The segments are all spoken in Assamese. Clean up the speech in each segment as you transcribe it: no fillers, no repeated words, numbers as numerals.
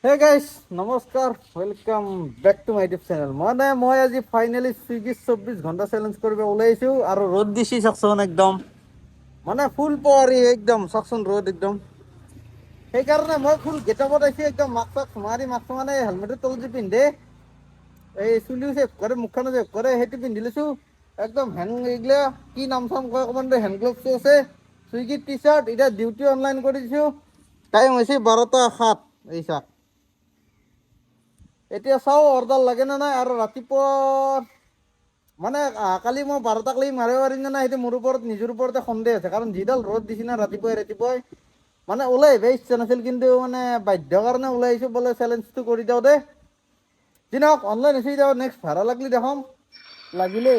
হে গাইছ নমস্কাৰ welcome back to my YouTube channel. মই আজি ফাইনেলি চুইগি 24 ঘণ্টা চেলেঞ্জ কৰিব ওলাইছোঁ আৰু ৰ'দ দিছি চাওকচোন একদম ফুল পোৱাৰি একদম চাওকচোন ৰ'দ একদম। সেইকাৰণে মই ফুল গেটআপত আহিছোঁ একদম মাস্ক মাৰি মাস্ক মানে হেলমেটৰ তলত যে পিন্ধে এই চুলিও চেভ কৰে মুখখনো চেভ কৰে সেইটো পিন্ধি লৈছোঁ একদম হেণ্ড এইগিলা কি নাম চাম কয় অকণমান হেণ্ড গ্লভছো আছে চুইগিৰ টি চাৰ্ট এতিয়া ডিউটি অনলাইন কৰি দিছোঁ। টাইম হৈছে 12:07 এই চাওক। এতিয়া চাওঁ অৰ্ডাৰ লাগে নে নাই আৰু ৰাতিপুৱা কালি মই 12টাক লাগি মাৰিব পাৰিম নে নাই সেইটো মোৰ ওপৰত নিজৰ ওপৰতে সন্দেহ আছে কাৰণ যিডাল ৰ'দ দিছি না ৰাতিপুৱাই ওলাই আহিব ইচ্ছা নাছিল কিন্তু বাধ্য কাৰণে ওলাই আহিছোঁ বোলে চেলেঞ্জটো কৰি দিওঁ দে যি নহওক অনলাইন হৈছে এতিয়া নেক্সট ভাড়া লাগিলে দেখাম লাগিলে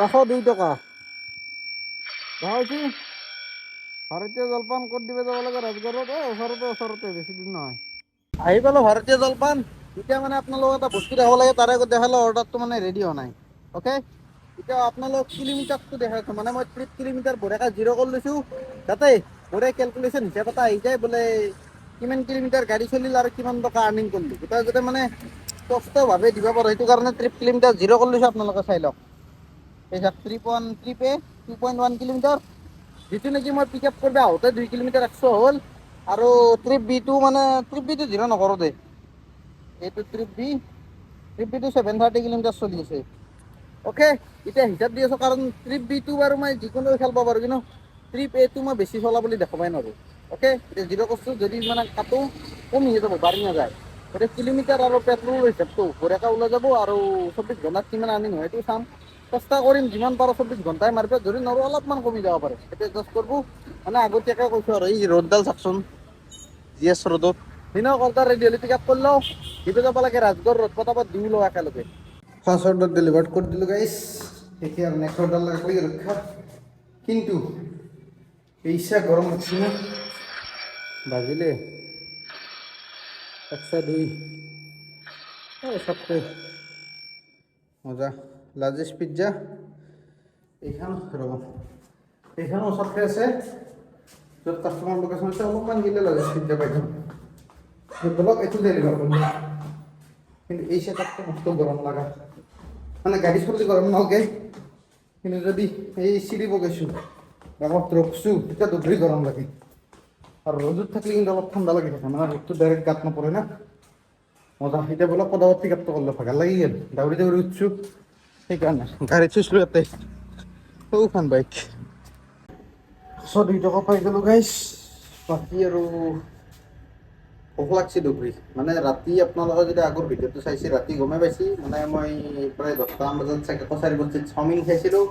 102 টকা দেখা হৈছে। ভাৰতীয় জলপান ক'ত দিব যাব লাগে ৰাজগড়ত ওচৰতে বেছি দূৰ নহয়। আহি পালোঁ ভাৰতীয় জলপান। এতিয়া আপোনালোকক এটা বস্তু দেখাব লাগে তাৰে আগত দেখালে অৰ্ডাৰটো ৰেডি হোৱা নাই। অ'কে এতিয়া আপোনালোক কিলোমিটাৰটো দেখাইছোঁ মই 30 কিলোমিটাৰ বঢ়িয়াকৈ জিৰ' কৰি লৈছোঁ যাতে বঢ়িয়া কেলকুলেশ্যন হিচাপ এটা আহি যায় বোলে কিমান কিলোমিটাৰ গাড়ী চলিল আৰু কিমান টকা আৰ্নিং কৰিলোঁ গোটেই যাতে স্পষ্টভাৱে দিব পাৰোঁ সেইটো কাৰণে 30 কিলোমিটাৰ জিৰ' কৰি লৈছোঁ। আপোনালোকে চাই লওক এই চাওক 2.1 কিলোমিটাৰ যিটো নেকি মই পিক আপ কৰিব আহোঁতে 2 কিলোমিটাৰ এক্সট্ৰা হ'ল আৰু ট্ৰিপ বিটো ট্ৰিপ বিটো জিৰ' নকৰোঁ দেই এইটো ট্ৰিপ বিটো 730 কিলোমিটাৰ চলি আছে। অ'কে এতিয়া হিচাপ দি আছোঁ কাৰণ ট্ৰিপ বিটো বাৰু মই যিকোনো খেলিব পাৰোঁ কিন্তু ট্ৰিপ এটো মই বেছি চলা বুলি দেখাবই নোৱাৰোঁ। অ'কে এতিয়া জিৰ' কৰিছোঁ যদি কাটো কমি যাব বাঢ়ি নাযায় গতিকে কিলোমিটাৰ আৰু পেট্ৰলৰ হিচাপটো বঢ়িয়াকৈ ওলাই যাব আৰু 24 ঘণ্টাত কিমান আৰ্নিং হয় সেইটো চাম চেষ্টা কৰিম যিমান পাৰোঁ 24 ঘণ্টাই মাৰিব যদি নোৱাৰোঁ অলপমান কমি যাব পাৰে এতিয়া জাষ্ট কৰিব আগতীয়াকৈ কৈছোঁ আৰু এই ৰ'দডাল চাওকচোন জি এছ ৰ'দত দিনক অৰ্ডাৰ ৰেডি হ'লে পিক আপ কৰি লওঁ দিব যাব লাগে ৰাজগড় ৰ'দ পতাপত দিও লওঁ একেলগে। ফাৰ্ষ্ট অৰ্ডাৰ ডেলিভাৰ্ড কৰি দিলোঁ গাইছ এতিয়া আৰু নেক্সট অৰ্ডাৰ লাগি ৰক্ষা কিন্তু পইচা গৰম উঠছি না বাজিলে 102 সবকে মজা লাৰ্জেষ্ট পিজ্জা এইখন ৰ'ব এইখন ওচৰতে আছে য'ত কাষ্টমাৰ লোকেশ্যন আছে অলপমান গেলে লাৰ্জেষ্ট পিজ্জা পাই যাম বলক এইটো ডেলিভাৰ কৰিম কিন্তু এই চেটআপটো মস্ত গৰম লগা গাড়ী চলি গৰম নালাগে কিন্তু যদি এই চিৰি বগাইছোঁ আগত ৰখছোঁ তেতিয়া দুধৰি গৰম লাগে আৰু ৰ'দত থাকিলে কিন্তু অলপ ঠাণ্ডা লাগি থাকে ৰ'দটো ডাইৰেক্ট গাত নপৰে না মজা এতিয়া বলক পদাবত পিক আপটো কৰিলোঁ ভাগৰ লাগি গ'ল দাউৰি উঠছোঁ সেইকাৰণে গাড়ীত চুইছিলোঁ ইয়াতে সৌখন বাইক 102 টকা পাই গ'লোঁ গাইছ। বাকী আৰু ভোক লাগছে দুবৰি ৰাতি আপোনালোকে যদি আগৰ ভিডিঅ'টো চাইছে ৰাতি গমেই পাইছে মই প্ৰায় 10টামান বজাত চাগে কছাৰী বস্তিত চাওমিন খাইছিলোঁ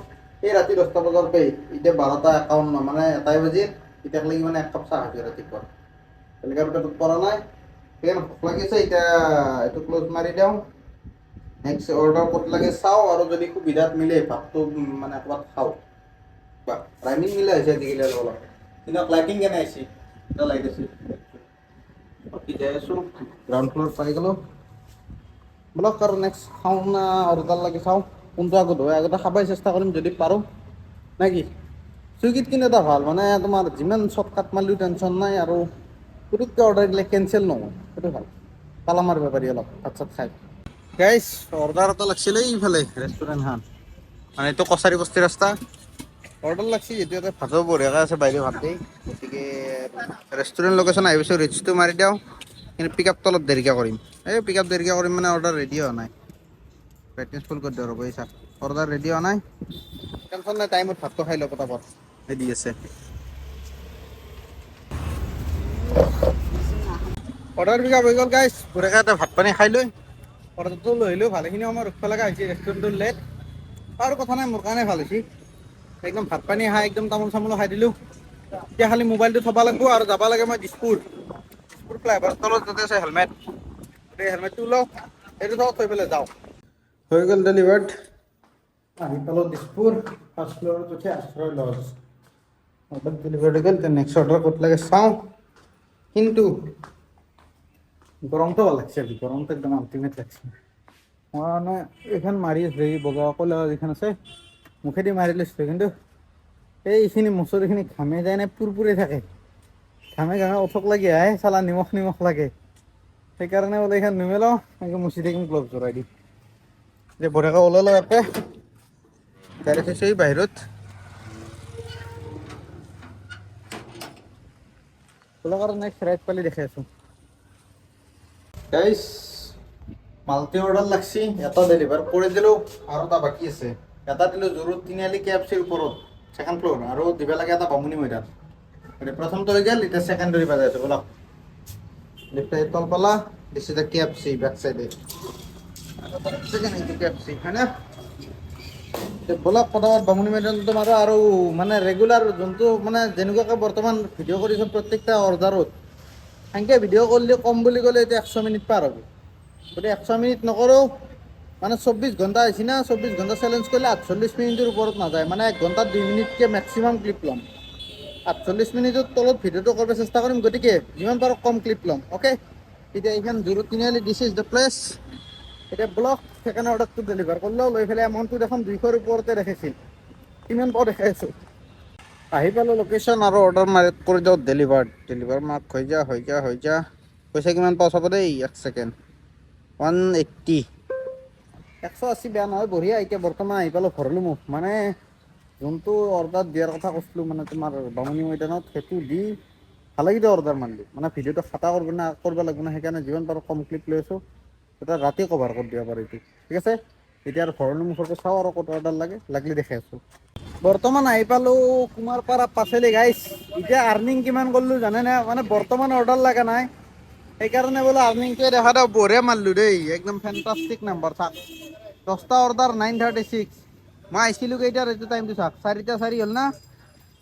এই ৰাতি 10টা বজাৰ পৰাই এতিয়া 12:51 এটাই বাজিল এতিয়ালৈকে এক কাপ চাহ খাইছোঁ ৰাতিপুৱা তেনেকৈ পেটত পৰা নাই সেইকাৰণে ভোক লাগিছে এতিয়া এইটো ক্ল'জ মাৰি দিওঁ নেক্সট অৰ্ডাৰ ক'ত লাগে চাওঁ আৰু যদি সুবিধাত মিলে ভাতটো ক'ৰবাত খাওঁ বা টাইমিং মিলা হৈছে আজিকালি অলপ কিন্তু লাইটিং কেনে আহিছে এটা লাইট আছে বাকী যাই আছোঁ গ্ৰাউণ্ড ফ্ল'ৰ পাই গ'লোঁ বলক আৰু নেক্সট খাওঁ না অৰ্ডাৰ লাগে চাওঁ কোনটো আগত হয় আগতে খাবই চেষ্টা কৰিম যদি পাৰোঁ নে কি। চুইগিত কিন্তু এটা ভাল তোমাৰ যিমান শ্বৰ্টকাট মাৰিলেও টেনশ্যন নাই আৰু পুটুককৈ অৰ্ডাৰ দিলে কেনচেল নহয় সেইটো ভাল তালা মাৰিব পাৰি অলপ ভাত চাত খাই। গাইছ অৰ্ডাৰ এটা লাগিছিলে এইফালে ৰেষ্টুৰেণ্টখন এইটো কছাৰী বস্তি ৰাস্তা অৰ্ডাৰ লাগছি যিহেতু ইয়াতে ভাতো বঢ়িয়াকৈ আছে বাইদেউ ভাত দেই গতিকে ৰেষ্টুৰেণ্ট লোকেশ্যন আহি পাইছোঁ ৰিচটো মাৰি দিওঁ কিন্তু পিক আপটো অলপ দেৰিকৈ কৰিম এই পিক আপ দেৰিকৈ কৰিম অৰ্ডাৰ ৰেডি হোৱা নাই ব্ৰাইটনেছ ফুল কৰি দিওঁ ৰ'ব এই চাওক অৰ্ডাৰ ৰেডি হোৱা নাই টেনশ্যন নাই টাইমত ভাতটো খাই লওঁ পটাপট ৰেডি আছে। অৰ্ডাৰ পিক আপ হৈ গ'ল গাইছ বঢ়িয়াকৈ এটা ভাত পানী খাই লৈ অৰ্ডাৰটো লৈ আহিলোঁ ভালেখিনি সময় ৰখিব লগা হৈছে ৰেষ্টুৰেণ্টটো লেট আৰু কথা নাই মোৰ কাৰণে ভাল হৈছে একদম ভাত পানী খাই একদম তামোল চামোলো খাই দিলোঁ এতিয়া খালি মোবাইলটো থ'ব লাগিব আৰু যাব লাগে মই দিছপুৰ ফ্লাইঅভাৰৰ তলত য'তে আছে হেলমেট এই হেলমেটটো লওঁ এইটো থওঁ থৈ পেলাই যাওঁ হৈ গ'ল ডেলিভাৰ্ড আহি পালোঁ দিছপুৰ ফাৰ্ষ্ট ফ্ল'ৰত উঠি আশ্ৰয় লজ অৰ্ডাৰ ডেলিভাৰ্ড হৈ গ'ল এতিয়া নেক্সট অৰ্ডাৰ ক'ত লাগে চাওঁ কিন্তু গৰমটো ভাল লাগছে আজি গৰমটো একদম আল্টিমেট লাগছে মই এইখন মাৰি আছোঁ এই বগা কলা যিখন আছে মুখেদি মাৰি লৈছোঁ কিন্তু এইখিনি মচৰিখিনি ঘামে যায় নে পুৰপুৰি থাকে ঘামে ঘামে উঠক লাগি আহে চালা নিমখ নিমখ লাগে সেইকাৰণে বোলে এইখন নুমেলাও এনেকৈ মুচি থাকিম গ্লভ জৰাই দি যে বঢ়িয়াকৈ ওলালো ইয়াতে ডাইৰেক্ট হৈছে বাহিৰত ওলাৰ কাৰণে নেক্সট ৰাইড পালি দেখাই আছোঁ গাইছ মাল্টি অৰ্ডাৰ লাগছি এটা ডেলিভাৰ কৰি দিলোঁ আৰু এটা বাকী আছে এটা দিলোঁ জৰুৰ তিনিআলি KFCৰ ওপৰত ছেকেণ্ড ফ্ল'ৰ আৰু দিব লাগে এটা বামুণী মৈদাম প্ৰথমটো হৈ গ'ল এতিয়া ছেকেণ্ডটো দিব যায় বলক লিফ্ট তল পালা দিছে দা KFC বেক চাইডে KFC হয় না বলক পটাপট বামুণী মৈদামটো মাৰো আৰু মানে ৰেগুলাৰ যোনটো মানে যেনেকুৱাকৈ বৰ্তমান ভিডিঅ' কৰিছোঁ প্ৰত্যেকটা অৰ্ডাৰত সেনেকৈ ভিডিঅ' কৰিলে কম বুলি ক'লে এতিয়া 100 মিনিট পাৰ হ'ব গতিকে 100 মিনিট নকৰোঁ মানে 24 ঘণ্টা হৈছে না 24 ঘণ্টা চেলেঞ্জ কৰিলে 48 মিনিটৰ ওপৰত নাযায় মানে 1 ঘণ্টাত 2 মিনিটকৈ মেক্সিমাম ক্লিপ ল'ম 48 মিনিটৰ তলত ভিডিঅ'টো কৰিব চেষ্টা কৰিম গতিকে যিমান পাৰোঁ কম ক্লিপ ল'ম অ'কে এতিয়া এইখন জৰুৰ তিনিআলি দিছ ইজ দ্য প্লেচ এতিয়া ব্লক ছেকেণ্ড অৰ্ডাৰটো ডেলিভাৰ কৰিলেও লৈ পেলাই এমাউণ্টটো দেখোন 200ৰ ওপৰতে দেখাইছিল কিমান পাওঁ দেখাই আছোঁ আহি পালোঁ লোকেশ্যন আৰু অৰ্ডাৰ মাৰি কৰি দিওঁ ডেলিভাৰ মাৰ্ক হৈ যা পইচা কিমান পাওঁ চাব দেই 1 ছেকেণ্ড 180 180 বেয়া নহয় বঢ়িয়া এতিয়া বৰ্তমান আহি পালোঁ ভৰলোঁ মোক মানে যোনটো অৰ্ডাৰ দিয়াৰ কথা কৈছিলোঁ মানে তোমাৰ বামুণী মৈদানত সেইটো দি ভালেকেইটা অৰ্ডাৰ মাৰিলোঁ মানে ভিডিঅ'টো খাটা কৰিব লাগিব না সেইকাৰণে যিমান পাৰোঁ কম ক্লিপ লৈ আছোঁ এটা ৰাতি কভাৰ কৰি দিব পাৰোঁ এইটো ঠিক আছে এতিয়া আৰু ভৰলোঁ মুখৰটো চাওঁ আৰু ক'ত অৰ্ডাৰ লাগিলে দেখাই আছোঁ বৰ্তমান আহি পালোঁ কুমাৰপাৰা পাচলি গাইছ এতিয়া আৰ্নিং কিমান কৰিলোঁ জানেনে মানে বৰ্তমান অৰ্ডাৰ লগা নাই সেইকাৰণে বোলে আৰ্নিংটোৱে দেখা দিওঁ বঢ়িয়া মাৰিলোঁ দেই একদম ফেণ্টাষ্টিক নাম্বাৰ চাওক 10টা অৰ্ডাৰ 936 মই আহিছিলোঁ কেইটাৰ এইটো টাইমটো চাওক 4টা 4 হ'ল না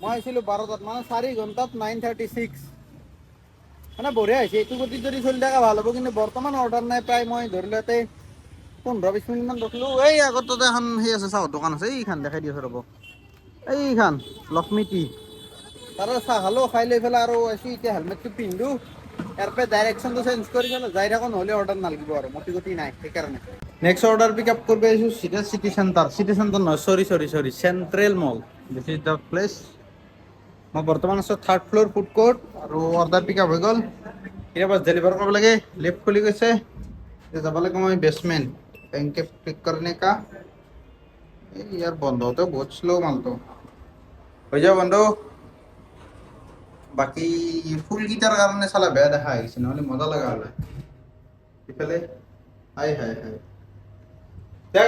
মই আহিছিলোঁ 12টাত মানে 4 ঘণ্টাত 936 মানে বঢ়িয়া হৈছে এইটো গতিত যদি চলি থকা ভাল হ'ব কিন্তু বৰ্তমান অৰ্ডাৰ নাই প্ৰায় মই ধৰি লওঁতে 15-20 মিনিটমান ৰখিলোঁ এই আগত তাতে এখন সেই আছে চাহৰ দোকান আছে এইখন দেখাই দি আছোঁ ৰ'ব এইখন লক্ষ্মী টি তাৰে চাহ খালোঁ খাই লৈ পেলাই আৰু আছোঁ এতিয়া হেলমেটটো পিন্ধোঁ ইয়াৰ পৰা ডাইৰেকশ্যনটো চেঞ্জ কৰি পেলাই যাই থাকোঁ নহ'লে অৰ্ডাৰ নালাগিব আৰু মটি গতি নাই সেইকাৰণে নেক্সট অৰ্ডাৰ পিক আপ কৰিব আহিছোঁ চিটি চেণ্টাৰ নহয় চৰি central mall this is the place মই বৰ্তমান আছোঁ 3rd ফ্ল'ৰ ফুড কোৰ্ট আৰু অৰ্ডাৰ পিক আপ হৈ গ'ল এতিয়া বাছ ডেলিভাৰ কৰিব লাগে লেফ্ট খুলি গৈছে এতিয়া যাব লাগে মই বেছমেণ্ট বেংকে পিক কৰনে কা এই ইয়াৰ বন্ধ হওঁতে বহুত শ্ল' মালটো হৈ যাব বন্ধ বাকী ফুলকেইটাৰ কাৰণে চালা বেয়া দেখা আহিছে নহ'লে মজা লগা হ'লে ইফালে হাই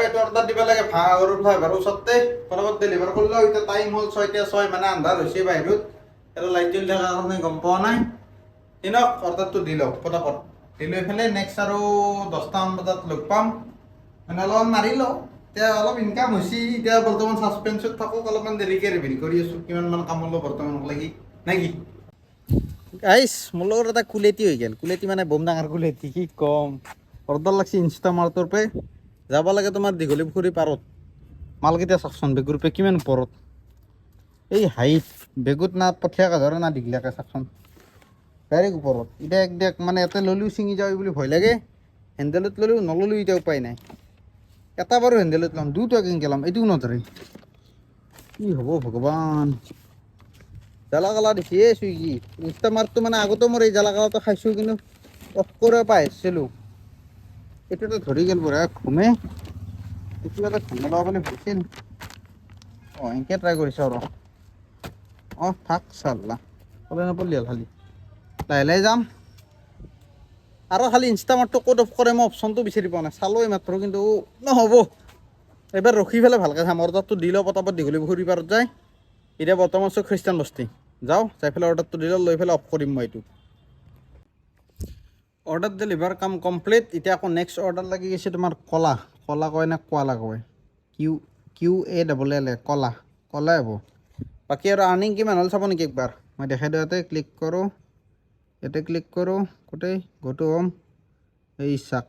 এইটো অৰ্ডাৰ দিব লাগে ভাগৰ ওচৰতে পটাপট ডেলিভাৰ কৰিলেও এতিয়া টাইম হ'ল 6টা 6 মানে আন্ধাৰ হৈছে বাহিৰত আৰু লাইট জ্বলি থকাৰ কাৰণে গম পোৱা নাই দিনক অৰ্ডাৰটো দি লওক পটাপট দি লৈ পেলাই নেক্সট আৰু 10টামান বজাত লগ পাম মানে অলপমান মাৰি লওঁ এতিয়া অলপ ইনকাম হৈছে এতিয়া বৰ্তমান ছাছপেন্সত থাকক অলপমান দেৰিকৈ ৰিভিল কৰি আছোঁ কিমান মান কাম হ'লো বৰ্তমান লাগি নে কি গাইছ মোৰ লগত এটা কুলেটি হৈ গ'ল কুলেটি মানে বম ডাঙৰ কুলেটি কি কম অৰ্ডাৰ লাগছে ইনষ্টামাৰ্টৰ পৰা যাব লাগে তোমাৰ দীঘলী পুখুৰী পাৰত মালকেইটা চাওকচোন বেগৰ পৰা কিমান ওপৰত এই হাইট বেগত না পঠিয়াকে ধৰে না দীঘলীয়াকৈ চাওকচোন ডাইৰেক্ট ওপৰত এতিয়া একদেক মানে ইয়াতে ল'লেও ছিঙি যাওঁ বুলি ভয় লাগে হেণ্ডেলত ল'লেও নল'লেও এতিয়া উপায় নাই এটা বাৰু হেণ্ডেলত ল'ম দুটা কেনেকৈ ল'ম এইটোও নধৰে কি হ'ব ভগৱান জ্বালা কালা দিছে চুইগি ইনষ্টামাৰ্টটো মানে আগতে মোৰ এই জ্বালা কালাটো খাইছোঁ কিন্তু অফ কৰিব পাই আহিছিলোঁ এইটোতো ধৰি গ'ল বঢ়িয়া ঘুমে এইটো এটা ঘুমে ল'ব বুলি ভাবিছিল এনেকৈ ট্ৰাই কৰিছোঁ আৰু থাক চাল্লা ক'লে নপৰিলি হ'ল খালি লাহে যাম আৰু খালি ইনষ্টামাৰ্টটো ক'ত অফ কৰে মই অপশ্যনটো বিচাৰি পোৱা নাই চালোঁ এইমাত্ৰ কিন্তু নহ'ব এবাৰ ৰখি পেলাই ভালকৈ চাম অৰ্ডাৰটো দি লওঁ পটাপট দীঘলী পুখুৰী পাৰত যায় এতিয়া বৰ্তমান আছোঁ খ্ৰীষ্টান বস্তি যাওঁ যাই পেলাই অৰ্ডাৰটো দি লওঁ লৈ পেলাই অফ কৰিম মই এইটো অৰ্ডাৰ ডেলিভাৰ কাম কমপ্লিট এতিয়া আকৌ নেক্সট অৰ্ডাৰ লাগি গৈছে তোমাৰ কলা কয় নে কোৱালা কয় QALL কলাই হ'ব বাকী আৰু আৰ্নিং কিমান হ'ল চাব নেকি একবাৰ মই দেখাই দিওঁ ইয়াতে ক্লিক কৰোঁ গোটেই গ'টো হ'ম এই চাক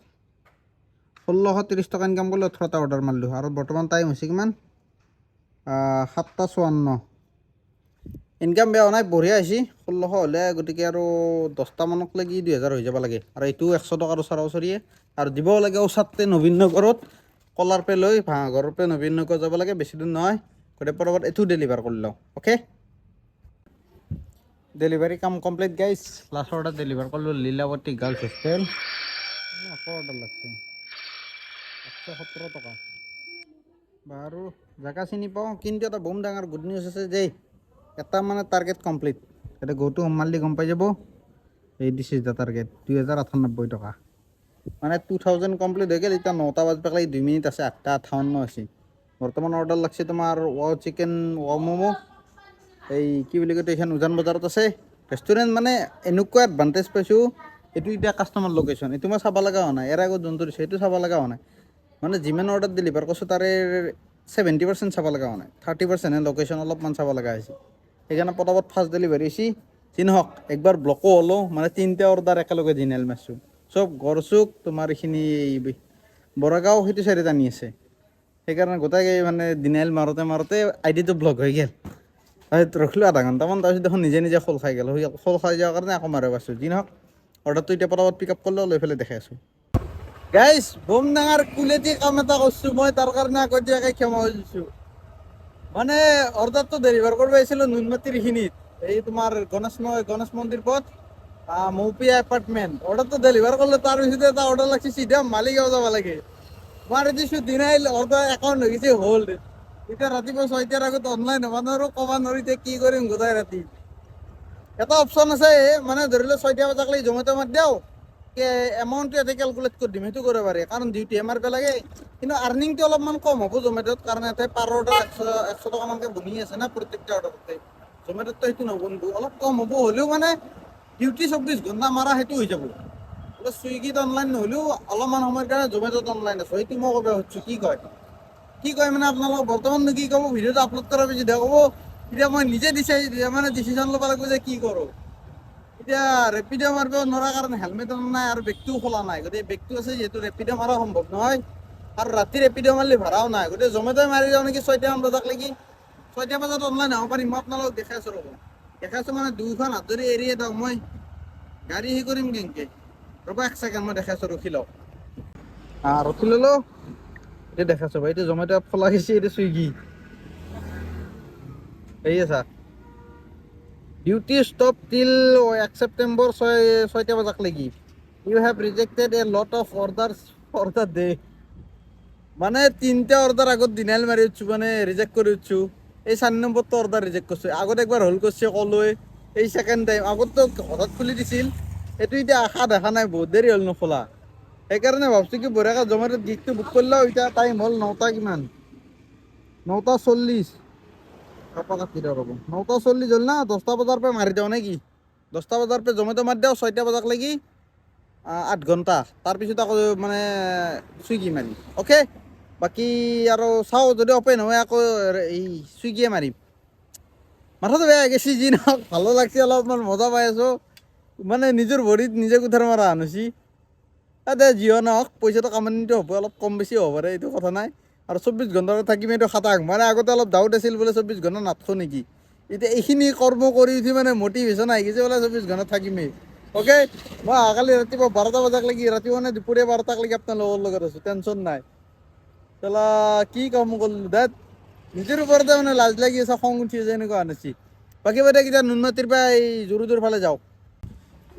1630 টকা ইনকাম কৰিলোঁ 18টা অৰ্ডাৰ মাৰিলোঁ আৰু বৰ্তমান টাইম হৈছে কিমান 7:54 ইনকাম বেয়া হোৱা নাই বঢ়িয়া হৈছে 1600 হ'লে গতিকে আৰু 10টামানক লাগি 2000 হৈ যাব লাগে আৰু এইটো 100 টকাৰ ওচৰা-ওচৰিয়ে আৰু দিবও লাগে ওচৰতে নবীন নগৰত কলাৰ পে লৈ ঘৰৰ পে নবীন নগৰ যাব লাগে বেছি দূৰ নহয় গতিকে পটাপট এইটো ডেলিভাৰ কৰি লওঁ অ'কে ডেলিভাৰী কাম কমপ্লিট গাইছ। লাষ্ট অৰ্ডাৰ ডেলিভাৰ কৰিলোঁ লীলাৱতী গাৰ্লছ হোষ্টেল। আকৌ অৰ্ডাৰ লাগছে 117 টকা। বাৰু জেগা চিনি পাওঁ, কিন্তু এটা বম ডাঙৰ গুড নিউজ আছে যে এটা মানে টাৰ্গেট কমপ্লিট। এটা গ'টো মাৰিলে গম পাই যাব। এই দিছ ইজ দ্য টাৰ্গেট 2098 টকা। মানে 2000 কমপ্লিট হৈ গ'ল। এতিয়া 9টা বাজবাক লাগি 2 মিনিট আছে, 8:58 আছে। বৰ্তমান অৰ্ডাৰ লাগছে তোমাৰ ৱাও চিকেন ৱাও ম'ম'। এই কি বুলি কয় এইখন উজান বজাৰত আছে ৰেষ্টুৰেণ্ট। মানে এনেকুৱা এডভান্টেজ পাইছোঁ, এইটো এতিয়া কাষ্টমাৰ লোকেশ্যন এইটো মই চাব লগা হোৱা নাই। ইয়াৰ আগত যোনটো দিছে সেইটো চাব লগা হোৱা নাই। মানে যিমান অৰ্ডাৰ ডেলিভাৰ কৰিছোঁ তাৰে 70% চাব লগা হোৱা নাই, 30%হে লোকেশ্যন অলপমান চাব লগা হৈছে। সেইকাৰণে পটাপট ফাৰ্ষ্ট ডেলিভাৰী হৈছে। যি নহওক একবাৰ ব্লকো হ'লোঁ, মানে 3টা অৰ্ডাৰ একেলগে দিনেল মাৰিছোঁ। চব গড়চুক তোমাৰ এইখিনি বৰাগাঁও সেইটো চাইডে টানি আছে। সেইকাৰণে গোটেই মানে দিনাইল মাৰোঁতে মাৰোঁতে আইডিটো ব্লক হৈ গ'ল। ৰখিলোঁ আধা ঘণ্টামান, তাৰপিছত দেখোন নিজে নিজে খোল খাই গ'ল। খোল খাই যোৱাৰ কাৰণে আকৌ মাৰিব পাইছোঁ। যি নহওক অৰ্ডাৰটো এতিয়া পটাপট পিক আপ কৰিলেও লৈ পেলাই দেখাই আছোঁ। গাইছ বম ডাঙৰ কুলেটি কাম এটা কৰিছোঁ মই, তাৰ কাৰণে আগতীয়াকৈ ক্ষমা খুজিছোঁ। মানে অৰ্ডাৰটো ডেলিভাৰ কৰিব আহিছিলোঁ নুনমাটিৰ এইখিনিত, এই তোমাৰ গণেশ মন্দিৰ পথ মৌপিয়া এপাৰ্টমেণ্ট। অৰ্ডাৰটো ডেলিভাৰ কৰিলোঁ, তাৰপিছতে এটা অৰ্ডাৰ লাগিছে চিধা মালিগাঁও যাব লাগে। মাৰি দিছোঁ দিনাইল অৰ্ডাৰ একাউণ্ট হৈ গৈছে হ'ল। এতিয়া ৰাতিপুৱা 6টাৰ আগত অনলাইন হ'ব নোৱাৰোঁ, ক'ব নোৱাৰোঁ এতিয়া কি কৰিম গোটেই ৰাতি। এটা অপশ্যন আছে, মানে ধৰি লওক 6টা বজাক লাগি জমেট' মাৰি দিওঁ, এমাউণ্টটো ইয়াতে কেলকুলেট কৰি দিম, সেইটো কৰিব পাৰি। কাৰণ ডিউটিহে মাৰিব লাগে। কিন্তু আৰ্নিংটো অলপমান কম হ'ব জমেট'ত, কাৰণ ইয়াতে পাৰ অৰ্ডাৰ 100 টকামানকৈ বনি আছে না প্ৰত্যেকটা অৰ্ডাৰতে। জমেট'ততো সেইটো নবনিব, অলপ কম হ'ব। হ'লেও মানে ডিউটি 24 ঘণ্টা মাৰা সেইটো হৈ যাব। চুইগিত অনলাইন নহ'লেও অলপমান সময়ৰ কাৰণে জমেট'ত অনলাইন আছোঁ, সেইটো মই ক'ব খুজিছোঁ। কি কয় মানে আপোনালোকক বৰ্তমান কি ক'ব, ভিডিঅ'টো আপলোড কৰাৰ পিছত ক'ব। এতিয়া মই নিজে ডিচিশ্যন ল'ব লাগিব যে কি কৰোঁ। এতিয়া ৰেপিড' মাৰিব নোৱাৰা কাৰণে হেলমেট অনা নাই আৰু বেগটোও খোলা নাই। গতিকে বেগটো আছে যিহেতু ৰেপিড' মাৰা সম্ভৱ নহয়, আৰু ৰাতি ৰেপিড' মাৰিলে ভাড়াও নাই। গতিকে জমেট'ই মাৰি যাওঁ নেকি 6টামান বজাত লাগি। 6টা বজাত অনলাইন হ'ব পাৰিম। মই আপোনালোকক দেখাই আছোঁ ৰ'ব, দেখাইছোঁ মানে দুইখন হাত ধৰি এৰিয়ে দিয়ক। মই গাড়ী হেৰি কৰিম কেনেকৈ, ৰ'ব 1 ছেকেণ্ড মই দেখাইছোঁ, ৰখি লওক। ৰখি ল'লোঁ, এতিয়া দেখাইছোঁ ভাই। এইটো জমেট' এপ খোলা গৈছে, এইটো চুইগি। এই আছা ডিউটি ষ্টপ টিল 1 ছেপ্টেম্বৰ 6টা বজাক লাগি। You have rejected a lot of orders for the day. মানে 3টা অৰ্ডাৰ আগত ডিনাইল মাৰি উঠছোঁ, মানে ৰিজেক্ট কৰি উঠছোঁ। এই 4 নম্বৰটো অৰ্ডাৰ ৰিজেক্ট কৰিছোঁ। আগত একবাৰ হ'ল কৰিছে ক'লোৱে, এই ছেকেণ্ড টাইম। আগততো হঠাৎ খুলি দিছিল, এইটো এতিয়া আশা দেখা নাই, বহুত দেৰি হ'ল নোখোলা। সেইকাৰণে ভাবছোঁ কি বঢ়িয়াকৈ জমেট'ত গীতটো বুক কৰিলেও। এতিয়া টাইম হ'ল 9টা কিমান, 9:40। কাটি দিওঁ ৰ'ব, 9:40 হ'ল না। 10টা বজাৰ পৰা মাৰি দিওঁ নে কি? 10টা বজাৰ পৰা জমেট' মাৰি দিওঁ 6টা বজাক লাগি 8 ঘণ্টা। তাৰপিছত আকৌ মানে চুইগি মাৰিম, অ'কে। বাকী আৰু চাওঁ, যদি অ'পেন হয় আকৌ এই চুইগিয়ে মাৰিম। মাথাটো বেয়া হৈ গৈছে, যি নহওক ভালো লাগছে, অলপমান মজা পাই আছোঁ। মানে নিজৰ ভৰিত নিজে কুঠাৰ মৰা হেন হৈছি। দে যিও নহওক, পইচাটো কামানিটো হ'ব, অলপ কম বেছি হ'ব পাৰে, এইটো কথা নাই। আৰু 24 ঘণ্টাটো থাকিম, এইটো খাটাং। মানে আগতে অলপ ডাউট আছিল বোলে 24 ঘণ্টা নাথাকোঁ নেকি। এতিয়া এইখিনি কৰ্ম কৰি উঠি মানে মটিভেশ্যন আহি গৈছে বোলে 24 ঘণ্টা থাকিমেই, অ'কে। মই অহাকালি ৰাতিপুৱা 12টা বজাক লাগি, ৰাতিপুৱা মানে দুপৰীয়া 12টাক লাগি আপোনালোকৰ লগত আছোঁ, টেনশ্যন নাই। চালা কি কাম কৰিলোঁ ধেৎ, নিজৰ ওপৰতে মানে লাজ লাগি আছে, খং উঠি আছে, এনেকুৱা হেন হৈছি। বাকী বাদ দিয়ক, এতিয়া নুনমাটিৰ পৰা এই জু-ৰোডৰ ফালে যাওঁ।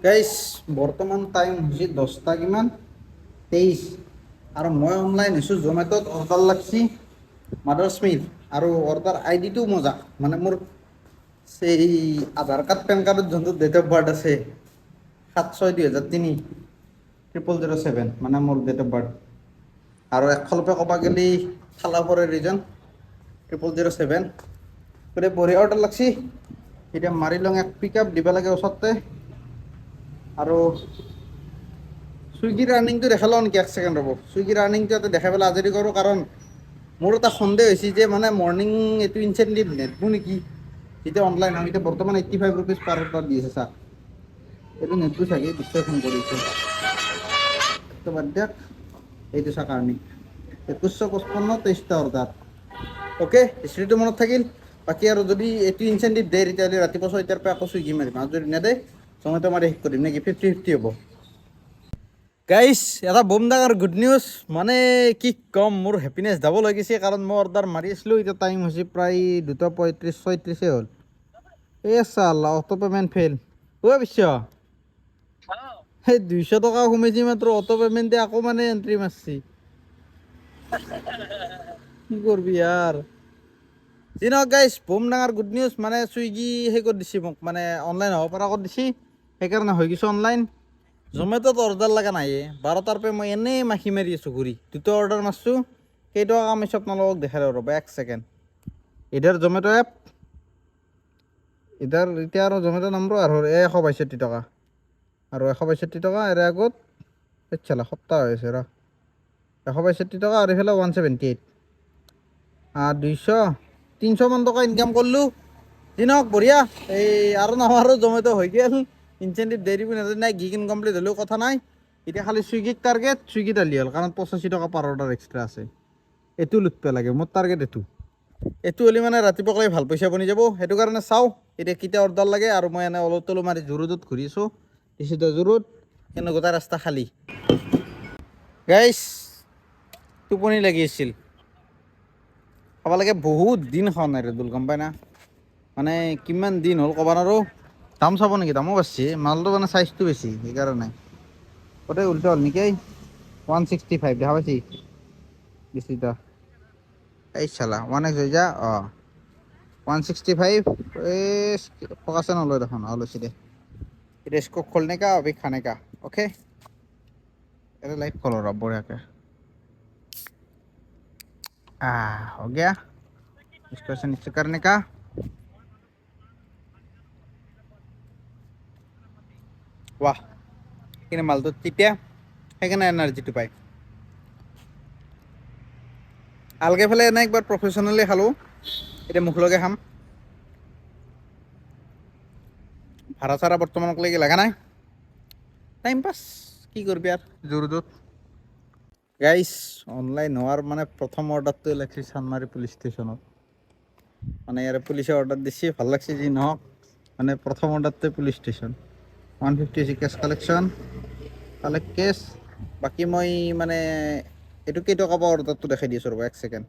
গাইছ বৰ্তমান টাইম হৈছে 10টা কিমান 23, আৰু মই অনলাইন হৈছোঁ জমেট'ত। অৰ্ডাৰ লাগছি মাদাৰ স্মিথ, আৰু অৰ্ডাৰ আইডিটো মজা। মানে মোৰ এই আধাৰ কাৰ্ড পেন কাৰ্ডত যোনটো ডেট অফ বাৰ্থ আছে 7/6/2003, 0007 মানে মোৰ ডেট অফ বাৰ্থ। আৰু একফালৰ পৰা ক'ব গ'লে থালাপৰৰ ৰিজন 0007। গতিকে বঢ়িয়া অৰ্ডাৰ লাগছি। এতিয়া মাৰি লওঁ, এক পিক আপ দিব লাগে ওচৰতে। আৰু চুইগিৰ আৰ্নিংটো দেখাই লওঁ নেকি, 1 ছেকেণ্ড ৰ'ব। চুইগিৰ আৰ্নিংটো ইয়াতে দেখাই পেলাই আজৰি কৰোঁ, কাৰণ মোৰ এটা সন্দেহ হৈছে যে মানে মৰ্ণিং এইটো ইনচেণ্টিভ নেদবো নেকি। যেতিয়া অনলাইন হয়, এতিয়া বৰ্তমান 85 ৰুপিজ পাৰ অৰ্ডাৰ দি আছে। চাওক এইটো নেদবো চাগে, বিশ্বাস ফোন কৰিছে, এইটো বাদ দিয়ক। এইটো চাওক আৰ্নিং 2155, 23টা অৰ্ডাৰ, অ'কে। হিষ্ট্ৰীটো মনত থাকিল। বাকী আৰু যদি এইটো ইনচেণ্টিভ দিয়ে, তেতিয়াহ'লে ৰাতিপুৱা 6টাৰ পৰা আকৌ চুইগি মাৰিম, আৰু যদি নেদে জমেট' মাৰি শেষ কৰিম নেকি, 50-50 হ'ব। গাইছ এটা বম ডাঙৰ গুড নিউজ, মানে কি ক'ম, মোৰ হেপিনেছ ডাবল হৈ গৈছে। কাৰণ মই অৰ্ডাৰ মাৰি আছিলোঁ, এতিয়া টাইম হৈছে প্ৰায় 2:35-36 হ'ল। এ চাল্লা অটো পেমেণ্ট ফেইল অ' বিশ্ব সেই 200 টকা সোমাইছি মাত্ৰ অটো পেমেণ্টে আকৌ মানে এণ্ট্ৰি মাৰছি কি কৰবি ইয়াৰ যি নহওক গাইজ বুম ডাঙৰ গুড নিউজ মানে চুইগি সেই কৰি দিছে মোক মানে অনলাইন হ'ব পৰা কৰি দিছে সেইকাৰণে হৈ গৈছে অনলাইন জমেট'ত অৰ্ডাৰ লগা নাই 12টাৰ পৰা মই এনেই মাখি মাৰি আছোঁ ঘূৰি দুটা অৰ্ডাৰ মাৰছোঁ কেইটকা কামাইছোঁ আপোনালোকক দেখাই ৰ'ব এক ছেকেণ্ড ইধাৰ জমেট' এপ ইধাৰ এতিয়া আৰু জমেট' নম্বৰ আৰু 162 টকা আৰু 162 টকা এৰে আগত চালা সপ্তাহ হৈ আছে ৰ 162 টকা আৰু এইফালে 178 200 300 মান টকা ইনকাম কৰিলোঁ দিনক বঢ়িয়া এই আৰু নহয় আৰু জমেট' হৈ গ'ল ইনচেণ্টিভ দেৰি নাই গিগ ইনকমপ্লিট হ'লেও কথা নাই এতিয়া খালি চুইগিক টাৰ্গেট চুইগিত আলি হ'ল কাৰণ 85 টকা পাৰ অৰ্ডাৰ এক্সট্ৰা আছে এইটো লুটপে লাগে মোৰ টাৰ্গেট এইটো হ'লে মানে ৰাতিপুৱা কালি ভাল পইচা বনি যাব সেইটো কাৰণে চাওঁ এতিয়া কেতিয়া অৰ্ডাৰ লাগে আৰু মই এনে অলপ তলো মাৰি জোৰোডত ঘূৰি আছোঁ সিধা জোৰোড কিন্তু গোটেই ৰাস্তা খালী গাইছ টোপনি লাগি আছিল খাব লাগে বহুত দিন খোৱা নাই ৰে দুল গম পাই না মানে কিমান দিন হ'ল ক'ব নোৱাৰো দাম চাব নেকি দামো বাঢ়িছে মালটো মানে চাইজটো বেছি সেইকাৰণে গোটেই উল্টা হ'ল নেকি 165 দেখা পাইছি বেছিটা এই চালা 1x হৈ যা 165 ফকাছে নলয় দেখোন লৈছি দে এটা इसको खोलने का अभी खाने का ओके अरे लाइट खोलो रहा बढ़िया के हो गया इसको ऐसे नीचे करने का वाह किने मालটো তেতিয়া সেইকাৰণে এনাৰ্জিটো পায় আলগে ফেলে এনে একবাৰ প্ৰফেশ্যনেলি খালোঁ এতিয়া মুখ লগে খাম ভাড়া চাৰা বৰ্তমানলৈকে লগা নাই টাইম পাছ কি কৰবি আৰু জোৰদত গাইছ অনলাইন হোৱাৰ মানে প্ৰথম অৰ্ডাৰটো লাগিছে চানমাৰী পুলিচ ষ্টেচনত মানে ইয়াৰে পুলিচে অৰ্ডাৰ দিছে ভাল লাগছে যি নহওক মানে প্ৰথম অৰ্ডাৰটোৱে police station 150 case collect case বাকী মই মানে এইটো কেইটকা পাওঁ অৰ্ডাৰটো দেখাই দি আছোঁ ৰ'ব এক second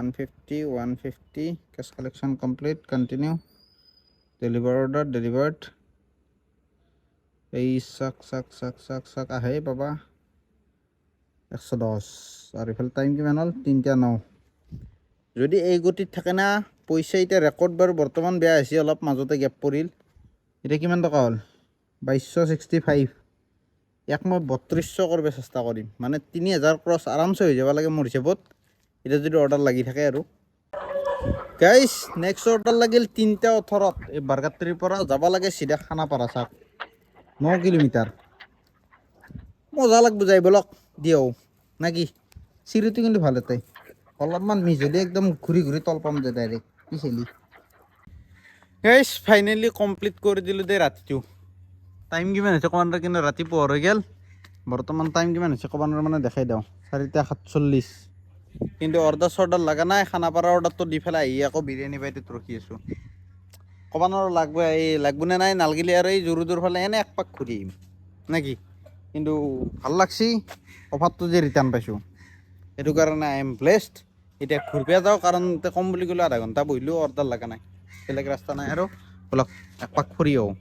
150 cash collection complete continue deliver order delivered এই চাক আহে বাবা 110 আৰু এইফালে টাইম কিমান হ'ল 3:09 যদি এই গতিত থাকে না পইচা এতিয়া ৰেকৰ্ড বাৰু বৰ্তমান বেয়া হৈছে অলপ মাজতে গেপ পৰিল এতিয়া কিমান টকা হ'ল 2265 ইয়াক মই 3200 কৰিব চেষ্টা কৰিম মানে 3000 ক্ৰছ আৰামছে হৈ যাব লাগে মোৰ হিচাপত এতিয়া যদি অৰ্ডাৰ লাগি থাকে আৰু গাইছ নেক্সট অৰ্ডাৰ লাগিল 3:18 এই বাৰগাত্ৰীৰ পৰা যাব লাগে চিধা খানাপাৰা চাওক 9 কিলোমিটাৰ মজা লাগব যাই বলক দিওঁ নাকি চিৰিটো কিন্তু ভাল এটাই অলপমান মিজলি একদম ঘূৰি ঘূৰি তল পাম যে ডাইৰেক্ট পিছেলি গাইছ ফাইনেলি কমপ্লিট কৰি দিলোঁ দে ৰাতিটো টাইম কিমান হৈছে ক'ব নোৱাৰে কিন্তু ৰাতি পোহৰ হৈ গ'ল বৰ্তমান টাইম কিমান হৈছে ক'ব নোৱাৰে মানে দেখাই দিওঁ 4:47 কিন্তু অৰ্ডাৰ চৰ্ডাৰ লগা নাই খানাপাৰা অৰ্ডাৰটো দি পেলাই আহি আকৌ বিৰিয়ানী বাইটোত ৰখি আছোঁ ক'ব নোৱাৰো লাগব নে নাই নালগিলে আৰু এই জোৰোডৰ ফালে এনে এক পাক ঘূৰি আহিম নেকি কিন্তু ভাল লাগছি অফাৰটো যে ৰিটাৰ্ণ পাইছোঁ সেইটো কাৰণে আই এম ব্লেছড এতিয়া ঘূৰিব যাওঁ কাৰণ কম বুলি ক'লে আধা ঘণ্টা বহিলেও অৰ্ডাৰ লগা নাই বেলেগ ৰাস্তা নাই আৰু বলক এক পাক ফুৰি আহোঁ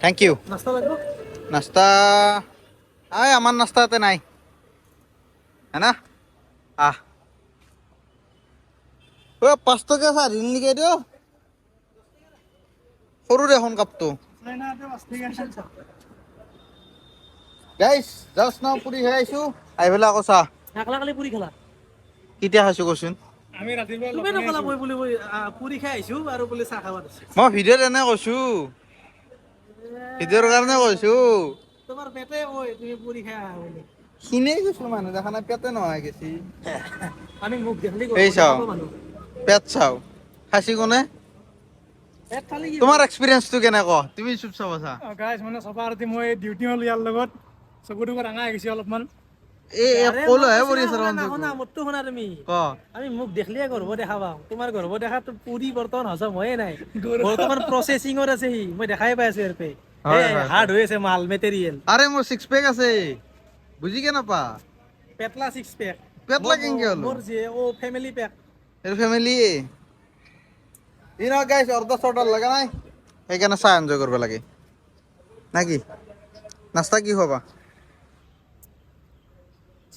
থ্যাংক ইউ নাস্তা আমার নাস্তা এতে নাই হ্যাঁ না 5 টকা চাহ দিন নেকি দিও সৰু দেখোন কাপটো গাইছ জাষ্ট নাও পুৰি খাই আহিছোঁ আহি পেলাই আকৌ চাহ পুৰি খালা কেতিয়া খাইছোঁ কচোন মই ভিডিঅ'ত এনে কৈছোঁ ভিডিঅ'ৰ কাৰণে কৈছোঁ খিনেই গৈছোঁ মানুহ দেখা নাই পেটে নহয় গেছি এই চাওঁ পেট চাওঁ খাইছি কোনে তোমাৰ এক্সপিৰিয়েঞ্চটো কেনেকুৱা তুমি চুপ চাব আছা গাইছ মানে চাবা আৰু মই ডিউটি হ'ল ইয়াৰ লগত চকুটো ৰাঙা হৈ গৈছে অলপমান কলহে পৰি আছে শুনা তুমি আমি মোক দেখিলে গৰ্ভ দেখা পাওঁ তোমাৰ গৰ্ভ দেখাতো পুৰি বৰ্তমান হজম হয়ে নাই বৰ্তমান প্ৰচেছিঙত আছে সি মই দেখাই পাই আছো ইয়াৰ হাৰ্ড হৈ আছে মাল মেটেৰিয়েল আৰে মোৰ 6 পেক আছে বুজি কে নাপা পেটলা 6 পেক পেটলা কেনকে হলো মোর যে ও ফ্যামিলি প্যাক এর ফ্যামিলি ইনো গাইস অর্ডার লাগা নাই সেইকাৰণে চাহ এনজয় কৰিব লাগে নাকি নাস্তা কি হবা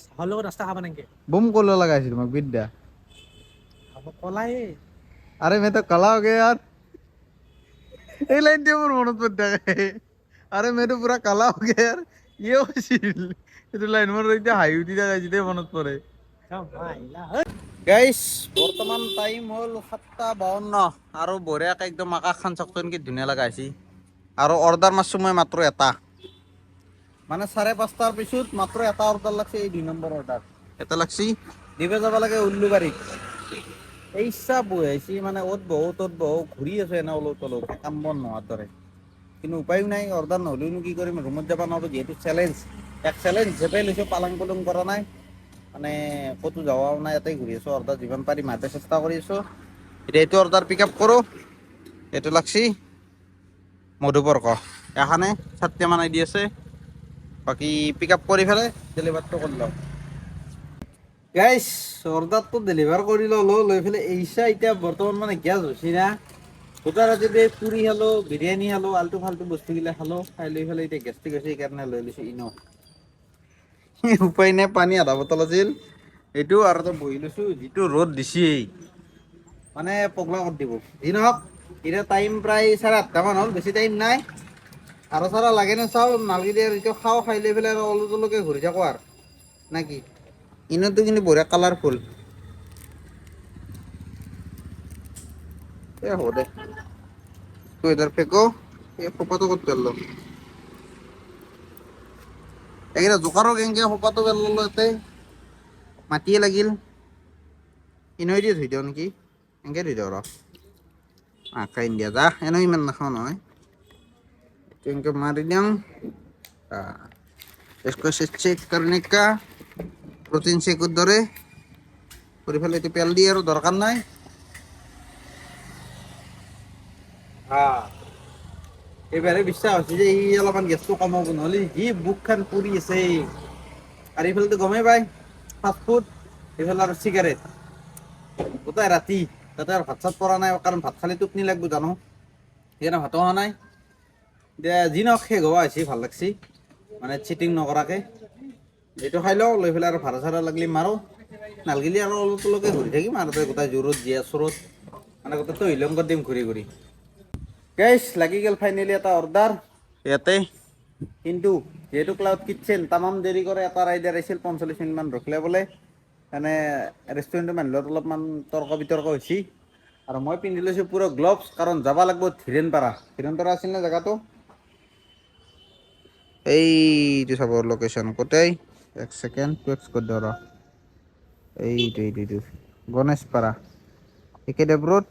চাহৰ লগত নাস্তা খাবা নেকি বুম কৰিব লগাইছিল তোমাক বিদ্যা খাব কলাই আরে मैं तो कला हो गया यार এই লাইনটা আমার মনত পড়ে থাকে আরে मैं तो पूरा काला हो गया यार ইয়ে হৈছিল এইটো লাইন মোৰ এতিয়া হাঁহি উঠি থাকে যেতিয়া মনত পৰে গাইস বৰ্তমান টাইম হ'ল 7:52 আৰু বঢ়িয়াকে একদম আকাশখন চাওকচোন কি ধুনীয়া লগা হৈছে আৰু অৰ্ডাৰ মাৰছো মই মাত্ৰ এটা মানে 5:30 পিছত মাত্ৰ এটা অৰ্ডাৰ লাগছে এই 2 নম্বৰ অৰ্ডাৰ এটা লাগছি দিবে যাব লাগে উল্লুবাৰীত এই ইচ্ছা বহাইছি মানে অত বহু ঘূৰি আছে এনে অলপ তলত কাম বন নোহোৱাৰ দৰে কিন্তু উপায়ো নাই অৰ্ডাৰ নহ'লেওনো কি কৰিম ৰুমত যাব নোৱাৰো যিহেতু চেলেঞ্জ হিচাপে লৈছোঁ পালং পলং কৰা নাই মানে ক'তো যাৱাও নাই ইয়াতে ঘূৰি আছোঁ অৰ্ডাৰ যিমান পাৰি মাতে চেষ্টা কৰি আছোঁ এতিয়া এইটো অৰ্ডাৰ পিক আপ কৰোঁ এইটো লাগছি মধুপৰ্ক এখানে 7 মান আইডি আছে বাকি পিক আপ কৰি পেলাই ডেলিভাৰটো কৰি লওঁ গাইছ অৰ্ডাৰটো ডেলিভাৰ কৰি ল'লোঁ লৈ পেলাই এইচা এতিয়া বৰ্তমান মানে গেছ হৈছে না গোটা ৰাতিতে পুৰি খালোঁ বিৰিয়ানী খালোঁ আল্টু ফাল্টু বস্তুগিলা খালোঁ খাই লৈ পেলাই এতিয়া গেষ্টিক হৈছে সেইকাৰণে লৈ লৈছোঁ ইনো উপায় নাই পানী আধা বটল আছিল এইটো আৰু এটা বহি লৈছোঁ যিটো ৰ'দ দিছে মানে পগলা কৰি দিব যি নহওক এতিয়া টাইম প্ৰায় 8:30 মান হ'ল বেছি টাইম নাই আৰু চাৰা লাগে নে চাওঁ নালগি দিয়ে এতিয়া খাওঁ খাই লৈ পেলাই আৰু অলপ অলপকৈ ঘূৰি থাকোঁ আৰু নে কি ইনোটো কিন্তু বঢ়িয়া কালাৰফুল এ হ'ব দে তুই এদাৰ ফেকো এ খোপাটো ক'ত পেললো এইকেইটা জোকাৰৰ কেনেকৈ খোপাটো পেললো ইয়াতে মাটিয়ে লাগিল ইনৈ দিয়ে ধুই দিওঁ নেকি এনেকৈ ধুই দিওঁ ৰ আকাই দিয়া যা এনেও ইমান নাখাওঁ নহয় এনেকৈ মাৰি দিওঁ इसको से चेक करने का प्रोटीन शेक दरे কৰি পেলাই এইটো পেল দি আৰু দৰকাৰ নাই এইবাৰে বিশ্বাস হৈছে যে ই অলপমান গেছটো কমাব নহ'লে যি বুকখন পুৰি আছে আৰু এইফালেতো গমেই পায় ফাষ্টফুড এইফালে আৰু চিগাৰেট গোটেই ৰাতি তাতে আৰু ভাত চাত পৰা নাই কাৰণ ভাত খালে টোপনি লাগব জানো সেইকাৰণে ভাতো হোৱা নাই এতিয়া যি নহওক শেষ হোৱা হৈছে ভাল লাগছি মানে চিটিং নকৰাকৈ এইটো খাই লওঁ লৈ পেলাই আৰু ভাড়া চাড়া লাগিলে মাৰোঁ নালগিলে আৰু অলপ অলপকৈ ঘূৰি থাকিম আৰু গোটেই জোৰত জীয়া চোৰত মানে গোটেই তহিলংকত দিম ঘূৰি ঘূৰি গাইছ লাগি গ'ল ফাইনেলি এটা অৰ্ডাৰ ইয়াতে কিন্তু যিহেতু ক্লাউড কিটচেন তামাম দেৰি কৰে এটা ৰাইডাৰ আহিছিল 45 মিনিটমান ৰখিলে বোলে মানে ৰেষ্টুৰেণ্টৰ মানুহৰ অলপমান তৰ্ক বিতৰ্ক হৈছে আৰু মই পিন্ধি লৈছোঁ পুৰা গ্লভছ কাৰণ যাব লাগিব ধীৰেণপাৰা আছিল নে জেগাটো এইটো চাব লোকেশ্যন ক'তেই 1 ছেকেণ্ড টুৱেক্স কৰি দিওঁ ৰ এইটো গণেশপাৰা একেদেৱ ৰোড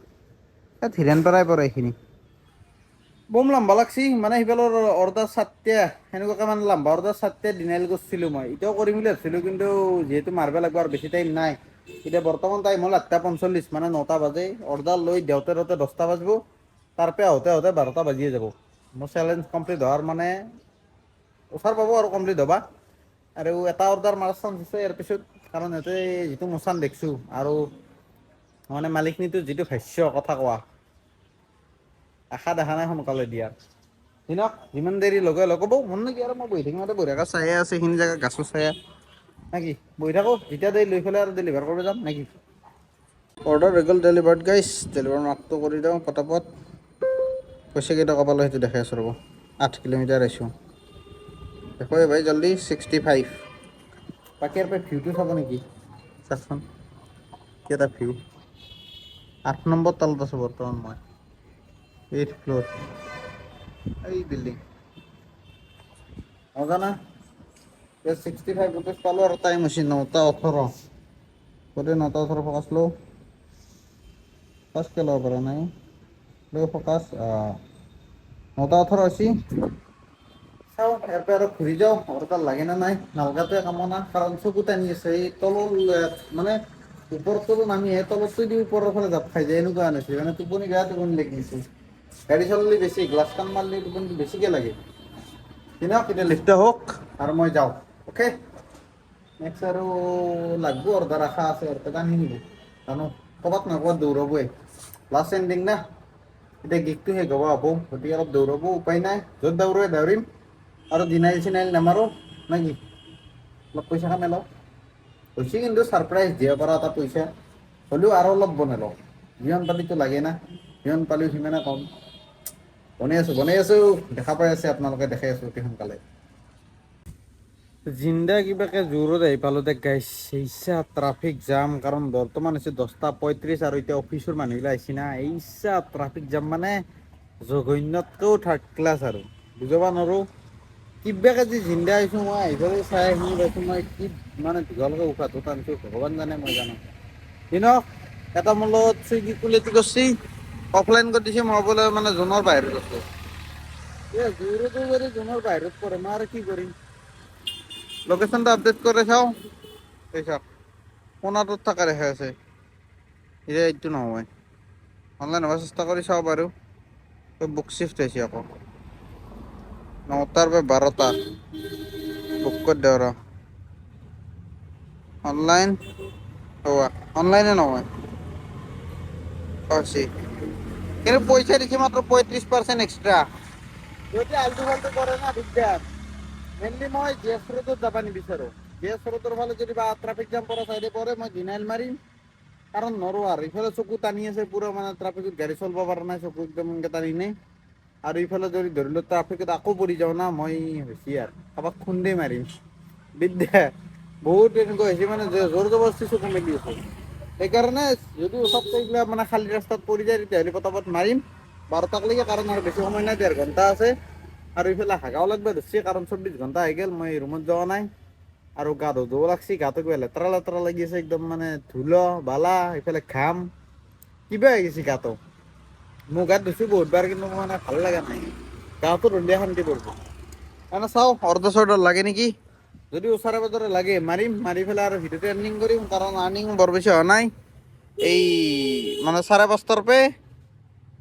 ধীৰেণপাৰাই পৰে এইখিনি বম লম্বা লাগছি মানে সিফালৰ অৰ্ডাৰ 7টা সেনেকুৱাকৈ মানে লম্বা অৰ্ডাৰ 7টা ডিনাইল কৰিছিলোঁ মই এতিয়াও কৰিম বুলি ভাবিছিলোঁ কিন্তু যিহেতু মাৰিব লাগিব আৰু বেছি টাইম নাই এতিয়া বৰ্তমান টাইম হ'ল 8:45 মানে 9টা বাজে অৰ্ডাৰ লৈ দেওঁতে 10টা বাজিব তাৰপৰা আহোঁতে 12টা বাজিয়ে যাব মোৰ চেলেঞ্জ কমপ্লিট হোৱাৰ মানে ওচৰ পাব আৰু কমপ্লিট হ'বা আৰু এটা অৰ্ডাৰ মাৰাৰ চান্স আছে ইয়াৰ পিছত কাৰণ ইয়াতে যিটো মোচান দেখিছোঁ আৰু মানে মালিকনীটো যিটো ভাষ্য কথা কোৱা আশা দেখা নাই সোনকালে দিয়াৰ দিনক যিমান দেৰি লগে লগাব মন নেকি আৰু মই বহি থাকিম আৰু বঢ়িয়াকৈ চায়ে আছে সেইখিনি জেগা গাছো চায়া নেকি বহি থাকোঁ যেতিয়া দেৰি লৈ পেলাই আৰু ডেলিভাৰ কৰিব যাম নেকি অৰ্ডাৰ হৈ গ'ল ডেলিভাৰ্ড গাইছ ডেলিভাৰ মাৰ্কটো কৰি দিওঁ পটাপট পইচা কেইটকা পালোঁ সেইটো দেখাই আছোঁ ৰ'ব 8 কিলোমিটাৰ আহিছোঁ দেখো ভাই জল্দি 65 বাকী ইয়াৰ পৰা ভিউটো চাব নেকি চাচোন কেইটা ভিউ 8 নম্বৰ তলত আছোঁ বৰ্তমান মই 8th ফ্লোর এই বিল্ডিং মজা না 65 রুপিস পালো আর টাইম হচ্ছে 9:18 করে 9:18 ফোকাস লো ফার্স্ট কেলো করা নাই লো ফোকাস 9:18 আছি চাও এরপর আর ঘুরি যাও ওরকার লাগে না নাই নালগাতে কামনা কারণ চকু টানি আছে এই তল মানে উপর তল নামি তলত দি উপরের ফলে জাপ খাই যায় এনেকুৱা আনিছে মানে টোপনি গা টোপনি লেগিছে গাড়ি চলালে বেছি গ্লাছ কান মারলে টোপনি বেছিকে লাগে দিনক এতিয়া লিফ্টে হোক আৰু মই যাওঁ অ'কে নেক্সট আৰু লাগব অৰ্ডাৰ আশা আছে অৰ্ডাৰ আনি নিব জানো ক'ৰবাত নহয় ক'ৰবাত দৌৰাবই লাষ্ট এণ্ডিং না এতিয়া গিগটো শেষ হ'ব হ'ব গতিকে অলপ দৌৰাব উপায় নাই য'ত দৌৰোৱে দৌৰিম আৰু দিনাইল চিনাইল নামাৰো নে কি অলপ পইচা কামাই লওঁ হৈছে কিন্তু ছাৰপ্ৰাইজ দিব পৰা এটা পইচা হ'লেও আৰু অলপ বনাই লওঁ যিমান পালিতো লাগে না যিমান পালিও সিমানে কম বনাই আছোঁ দেখা পাই আছে আপোনালোকে দেখাই আছোঁ অতি সোনকালে জিন্দা কিবাকে জোৰত আহি পালোঁ দে গাইছ এইচা ট্ৰাফিক জাম কাৰণ বৰ্তমান হৈছে 10:35 আৰু এতিয়া অফিচৰ মানুহবিলাক আহিছে না এইচা ট্ৰাফিক জাম মানে জঘন্যতকৈও থাৰ্ড ক্লাছ আৰু বুজাব নোৱাৰোঁ কিবাকে যি জিন্দা আহিছোঁ মই আহিবলৈ চাই শুনি পাইছোঁ মই কি মানে দীঘলকৈ উশাহটো টানিছোঁ ভগৱান জানে মই জানো দিনক এটা মোৰ লগত চুইগি কুলেটি কৰিছে অফলাইন কৰি দিছে মই বোলে মানে জোনৰ বাহিৰত আছোঁ জোৰতো যদি জোনৰ বাহিৰত পৰে মই আৰু কি কৰিম লোকেশনটা আপডেট করে চাও এই চাওক কোনাটোত থাকা দেখা আছে এতিয়া এইটো নহয় অনলাইন হ'ব চেষ্টা কৰি চাওঁ বাৰু বুক চিফ্ট হৈছে আকৌ 9টাৰ পৰা 12টা বুক কৰি দিওঁ ৰ অনলাইন হোৱা অনলাইনে নহয় হৈছে কিন্তু পইচা দিছে মাত্ৰ 35% এক্সট্ৰা যদি আল্টু ফাল্টু কৰে না দিগদাৰ মেইনলি মই জিএছ ৰোডত যাব নিবিচাৰোঁ জিএছ ৰোডৰ ফালে যদি বা ট্ৰাফিক জাম পৰা চাইডে পৰে মই ডিনাইল মাৰিম কাৰণ নৰোঁ আৰু ইফালে চকু টানি আছে পুৰা মানে ট্ৰাফিকত গাড়ী চলিব পৰা নাই চকু একদম টানি নে আৰু ইফালে যদি ধৰি লওক ট্ৰাফিকত আকৌ পৰি যাওঁ না মই হৈছে আৰু কাৰোবাক খুন্দেই মাৰিম বিদ্যা বহুত এনেকুৱা হৈছে মানে জোৰ জবৰদস্তি চকু মেলি আছে সেইকাৰণে যদি চব এইবিলাক মানে খালী ৰাস্তাত পৰি যায় তেতিয়াহ'লে পটাপট মাৰিম 12টালৈকে কাৰণ আৰু বেছি সময় নাই 1.5 ঘণ্টা আছে আৰু ইফালে হাগাও লাগব ধৰিছে কাৰণ 24 ঘণ্টা হৈ গ'ল মই ৰুমত যোৱা নাই আৰু গা ধুব লাগছি গাটো কিবা লেতেৰা লেতেৰা লাগি আছে একদম মানে ধুল বালা ইফালে ঘাম কিবা হৈ গৈছে গাটো মোৰ গাত ধুইছোঁ বহুতবাৰ কিন্তু মানে ভাল লগা নাই গাটো ধুলে শান্তি পৰিব এনে চাওঁ অৰ্ডাৰ চৰ্ডাৰ লাগে নেকি যদি ওচৰে পাজৰে লাগে মাৰিম মাৰি পেলাই আৰু ভিডিঅ'টো এণ্ডিং কৰিম কাৰণ আৰ্নিং বৰ বেছি হোৱা নাই এই মানে 5:30টাৰ পৰা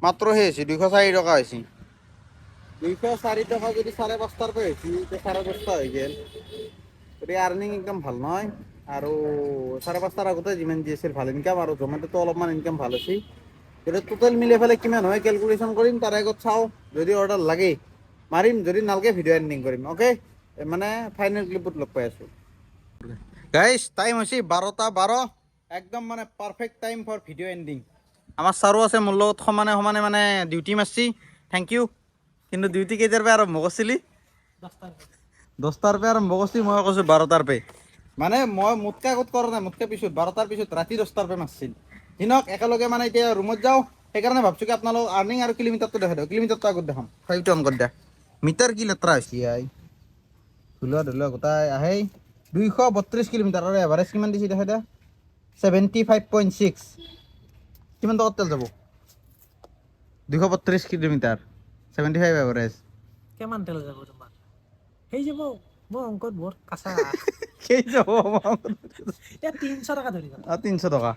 মাত্ৰ সেই হৈছে 204 টকা হৈছে 204 টকা যদি 5:30টাৰ পৰা হৈছে এতিয়া 10:30 হৈ গ'ল গতিকে আৰ্নিং একদম ভাল নহয় আৰু 5:30টাৰ আগতে যিমান দি আছিল ভাল ইনকাম আৰু জমেটোতো অলপমান ইনকাম ভাল হৈছে গতিকে টোটেল মিলাই পেলাই কিমান হয় কেলকুলেশ্যন কৰিম তাৰে আগত চাওঁ যদি অৰ্ডাৰ লাগে মাৰিম যদি নালাগে ভিডিঅ' এণ্ডিং কৰিম অ'কে মানে ফাইনেল ক্লিপত লগ পাই আছোঁ গাইজ টাইম হৈছে 12:12 একদম মানে perfect time for video' ending আমাৰ ছাৰো আছে মোৰ লগত সমানে সমানে মানে ডিউটি মাৰছি থেংক ইউ কিন্তু ডিউটি কেইটাৰ পৰা আৰম্ভ কৰিছিলি 10টাৰ পৰা আৰম্ভ কৰিছি মই কৈছোঁ 12টাৰ পৰা মানে মই মোতকৈ আগত কৰা নাই মোতকৈ পিছত 12টাৰ পিছত ৰাতি 10টাৰ পৰা মাৰছিল দিনক একেলগে মানে এতিয়া ৰুমত যাওঁ সেইকাৰণে ভাবছোঁ কি আপোনালোক আৰ্নিং আৰু কিলোমিটাৰটো দেখাই দিওঁ কিলোমিটাৰটো আগত দেখাম ফাইভটো অন কৰি দিয়া মিটাৰ কি লেতেৰা হৈছে আই ধুলোৱা গোটাই আহে 232 কিলোমিটাৰ আৰু এভাৰেজ কিমান দিছে দেখা দিয়া 75.6 কিমান টকাত তেল যাব 232 কিলোমিটাৰ 75 এভাৰেজ কিমান তেল যাব তোমাৰ সেই যাব মোৰ অংকত বৰ কাঁচা সেই যাব এতিয়া 300 টকা ধৰি 300 টকা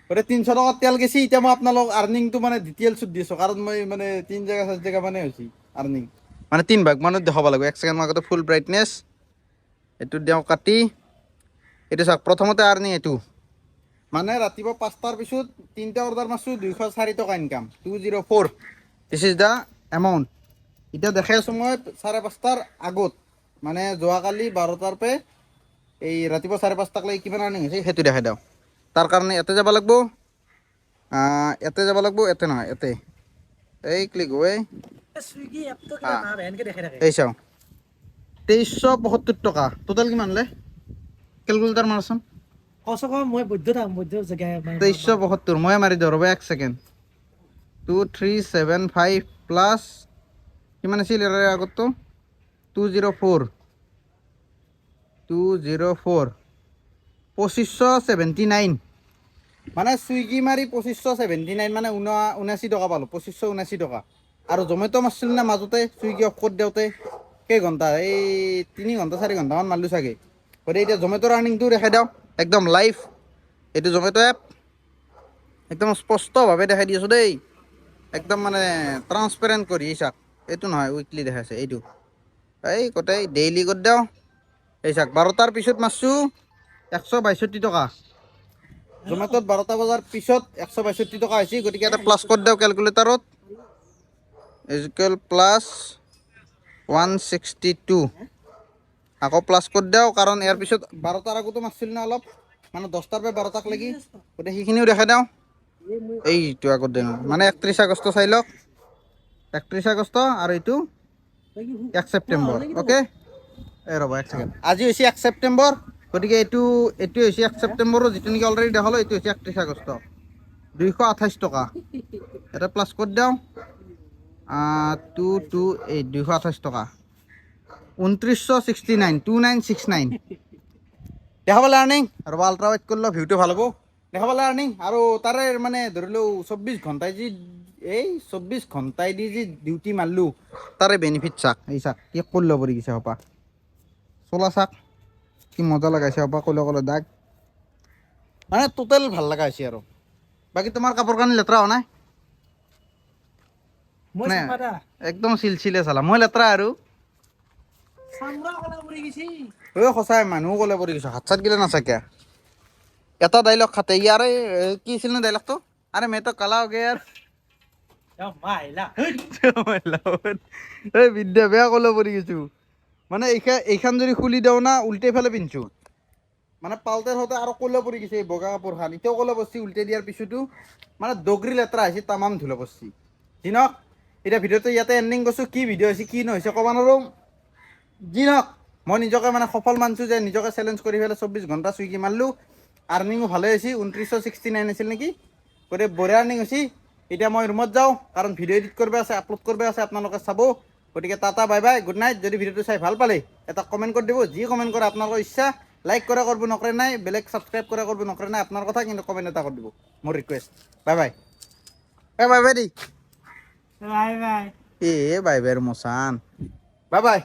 গতিকে 300 টকাত তেল গেছি এতিয়া মই আপোনালোক আৰ্নিংটো মানে ডিটেইলছত দি আছোঁ কাৰণ মই মানে 3 জেগা 4 জেগা মানে হৈছে আৰ্নিং মানে 3 ভাগ মানত দেখাব লাগিব 1 ছেকেণ্ড আগতে ফুল ব্ৰাইটনেছ এইটো দিওঁ কাটি এইটো চাওক প্ৰথমতে আৰ্নিং এইটো মানে ৰাতিপুৱা 5টাৰ পিছত 3টা অৰ্ডাৰ মাৰছোঁ 204 টকা income 204 this is the amount এতিয়া দেখাই আছোঁ মই 5:30টাৰ আগত মানে যোৱাকালি 12টাৰ পৰা এই ৰাতিপুৱা 5:30টালৈকে কিমান আৰ্নিং হৈছে সেইটো দেখাই দিওঁ তাৰ কাৰণে ইয়াতে যাব লাগিব ইয়াতে নহয় ইয়াতে এই ক্লিক হৈ চুইগি এপটো কিবা না বেনকে দেখাই থাকে এই চাওঁ 2375 টকা টোটেল কিমান লে কেলকুলেটাৰ মাৰচোন কচক মই বৈদ্য থাম বৈদ্য জেগা 2375 মই মাৰি দিওঁ ৰ'ব 1 ছেকেণ্ড 2375 প্লাছ কিমান আছিল ইয়াৰে আগততো 204 2579 মানে চুইগি মাৰি 2579 মানে 79 টকা পালোঁ 2579 টকা আৰু জমেটো মাৰছিল না মাজতে চুইগি অফ কৰি দিওঁতে কেইঘণ্টা এই 3 ঘণ্টা 4 ঘণ্টামান মাৰিলোঁ চাগে গতিকে এতিয়া জমেটোৰ আৰ্নিংটো দেখাই দিওঁ একদম লাইভ এইটো জমেটো এপ একদম স্পষ্টভাৱে দেখাই দি আছোঁ দেই একদম মানে ট্ৰান্সপেৰেণ্ট কৰি চাওক এইটো নহয় উইকলি দেখাইছে এইটো এই গোটেই ডেইলি কৰি দিওঁ এই চাওক 12টাৰ পিছত মাৰছোঁ 162 টকা। জমেট'ত 12টা বজাৰ পিছত 162 টকা হৈছে। গতিকে এটা প্লাছ কৰি দিওঁ কেলকুলেটাৰত, ইজুকেল প্লাছ 162 আকৌ প্লাছ কৰি দিওঁ, কাৰণ ইয়াৰ পিছত 12টাৰ আগতো মাৰছিল না অলপ, মানে 10টাৰ পৰা 12টাক লাগি, গতিকে সেইখিনিও দেখাই দিওঁ। এইটো আগত দিওঁ মানে 31 আগষ্ট চাই লওক, 31 আগষ্ট আৰু এইটো 1 ছেপ্টেম্বৰ। অ'কে, এই ৰ'ব 1 ছেকেণ্ড, আজি হৈছে 1 ছেপ্টেম্বৰ, গতিকে এইটো হৈছে 1 ছেপ্টেম্বৰৰ, যিটো নেকি অলৰেডি দেখালো, এইটো হৈছে 31 আগষ্ট, 228 টকা। এটা প্লাছ কৰি দিওঁ, 228 228 টকা, 2969 2969 দেখা পালে আৰ্নিং। আৰু আল্ট্ৰা ৱাইড কৰিলেও ভিউটো ভাল হ'ব, দেখা পালে আৰ্নিং। আৰু তাৰে মানে ধৰিলেও 24 ঘণ্টাই যি 24 ঘণ্টাই দি যি ডিউটি মাৰলোঁ, তাৰে বেনিফিট চাক, এই চাক কি কৰিলে পৰি গৈছে হপা, চলা চাক কি মজা লগাইছে হপা, ক'লে দাগ, মানে টোটেল ভাল লগা হৈছে। আৰু বাকী তোমাৰ কাপোৰ কানি লেতেৰা হোৱা নাই? মই নাই, চাফা দা। একদম চিলচিলে চালা, মই লেতেৰা আৰু চামৰা কলা পৰি গৈছি। সঁচাই মানুহো ক'লে পৰি গৈছে, হাত চাত গিলা নাচাকে। এটা ডাইলগ খাতে ইয়াৰে, কি আছিল ন ডাইলগটো, আৰে মে তো কালা হৈ গয়া ইয়াৰ। এই বিদ্যা বেয়া ক'লে পৰি গৈছো, মানে এইখান যদি খুলি দিওঁ না উল্টাই ফেলে পিন্ধছো, মানে পালতে হওঁতে আৰু ক'লে পৰি গৈছে। এই বগা কাপোৰ খান এতিয়াও ক'লে পৰছি, উল্টাই দিয়াৰ পিছতো মানে দগৰি লেতেৰা হৈছে, তামাম ধুলে পৰছি। যি নহওক, এতিয়া ভিডিঅ'টো ইয়াতে এণ্ডিং কৰিছোঁ। কি ভিডিঅ' হৈছে কি নহৈছে ক'ব নোৱাৰোঁ। যি নহওক, মই নিজকে মানে সফল মানছোঁ যে নিজকে চেলেঞ্জ কৰি পেলাই 24 ঘণ্টা চুইগি মাৰলোঁ। আৰ্নিঙো ভালে হৈছে, 2969 আছিল নেকি, গতিকে বঢ়িয়া আৰ্নিং হৈছে। এতিয়া মই ৰুমত যাওঁ, কাৰণ ভিডিঅ' এডিট কৰিব আছে, আপলোড কৰিব আছে, আপোনালোকে চাব। গতিকে tata bye bye, good night. যদি ভিডিঅ'টো চাই ভাল পালে এটা কমেণ্ট কৰি দিব, যি কমেণ্ট কৰে আপোনালোকৰ ইচ্ছা, লাইক কৰা কৰিব নকৰে নাই, বেলেগ ছাবস্ক্ৰাইব কৰা কৰিব নকৰে নাই, আপোনাৰ কথা, কিন্তু কমেণ্ট এটা কৰি দিব, মোৰ request. Bye bye, bye bye দেই। Bye bye. Bye bye মচান, bye bye.